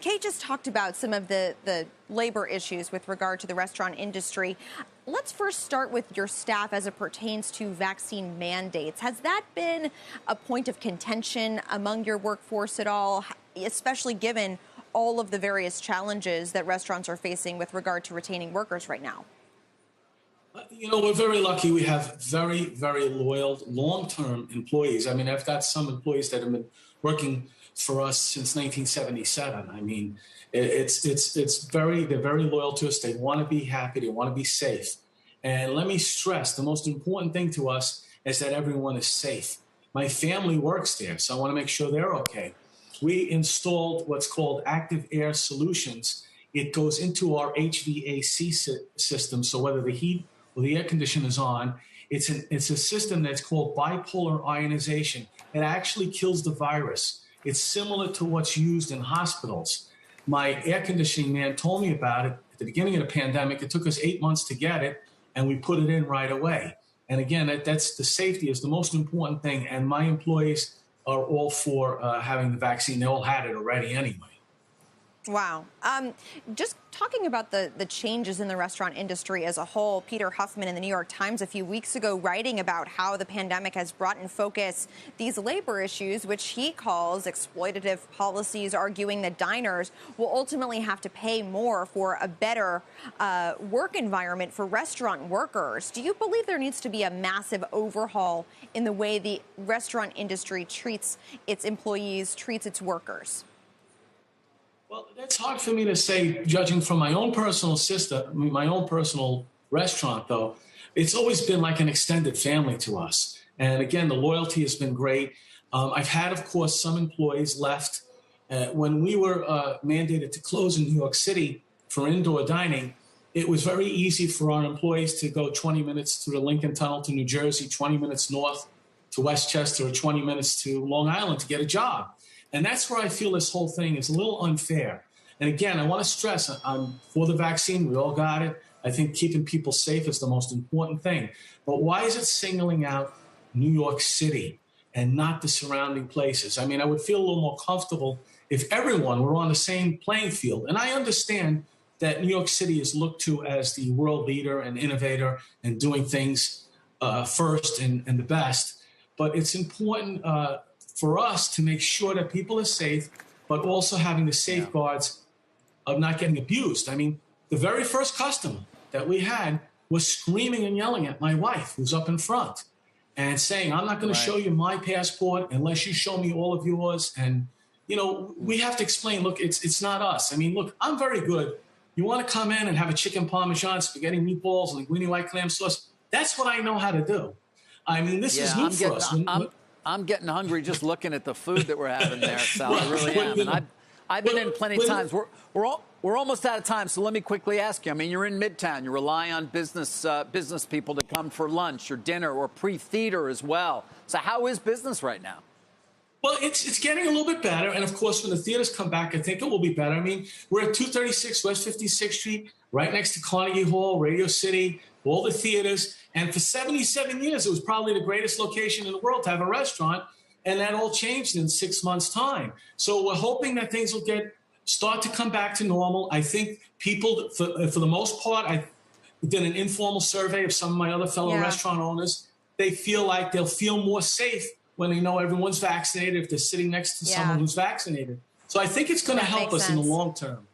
Kate just talked about some of the labor issues with regard to the restaurant industry. Let's first start with your staff as it pertains to vaccine mandates. Has that been a point of contention among your workforce at all, especially given all of the various challenges that restaurants are facing with regard to retaining workers right now? You know, we're very lucky. We have very, very loyal, long-term employees. I mean, I've got some employees that have been working for us since 1977. I mean, they're very loyal to us. They want to be happy. They want to be safe. And let me stress, the most important thing to us is that everyone is safe. My family works there, so I want to make sure they're okay. We installed what's called active air solutions. It goes into our HVAC system, so whether the heat or the air conditioner is on, it's a system that's called bipolar ionization. It actually kills the virus. It's similar to what's used in hospitals. My air conditioning man told me about it at the beginning of the pandemic. It took us 8 months to get it, and we put it in right away. And again, that's the safety is the most important thing. And my employees are all for having the vaccine. They all had it already anyway. Wow. Just talking about the changes in the restaurant industry as a whole, Peter Huffman in the New York Times a few weeks ago writing about how the pandemic has brought in focus these labor issues, which he calls exploitative policies, arguing that diners will ultimately have to pay more for a better work environment for restaurant workers. Do you believe there needs to be a massive overhaul in the way the restaurant industry treats its employees, treats its workers? Well, that's hard for me to say, judging from my own personal my own personal restaurant, though. It's always been like an extended family to us. And again, the loyalty has been great. I've had, of course, some employees left. When we were mandated to close in New York City for indoor dining, it was very easy for our employees to go 20 minutes through the Lincoln Tunnel to New Jersey, 20 minutes north to Westchester, or 20 minutes to Long Island to get a job. And that's where I feel this whole thing is a little unfair. And again, I want to stress, I'm for the vaccine. We all got it. I think keeping people safe is the most important thing. But why is it singling out New York City and not the surrounding places? I mean, I would feel a little more comfortable if everyone were on the same playing field. And I understand that New York City is looked to as the world leader and innovator and doing things first and the best. But it's important for us to make sure that people are safe, but also having the safeguards of not getting abused. I mean, the very first customer that we had was screaming and yelling at my wife, who's up in front, and saying, I'm not going to show you my passport unless you show me all of yours. And, you know, we have to explain, look, it's not us. I mean, look, I'm very good. You want to come in and have a chicken parmesan, spaghetti meatballs, linguine white clam sauce? That's what I know how to do. I mean, this is new for us. I'm getting hungry just looking at the food that we're having there, Sal. I really am. And I've been in plenty of times. We're almost out of time, so let me quickly ask you. I mean, you're in Midtown. You rely on business people to come for lunch or dinner or pre-theater as well. So how is business right now? Well, it's getting a little bit better. And, of course, when the theaters come back, I think it will be better. I mean, we're at 236 West 56th Street, right next to Carnegie Hall, Radio City, all the theaters. And for 77 years, it was probably the greatest location in the world to have a restaurant. And that all changed in 6 months' time. So we're hoping that things will start to come back to normal. I think people, for the most part, I did an informal survey of some of my other fellow restaurant owners. They feel like they'll feel more safe when they know everyone's vaccinated if they're sitting next to someone who's vaccinated. So I think it's going to help us in the long term.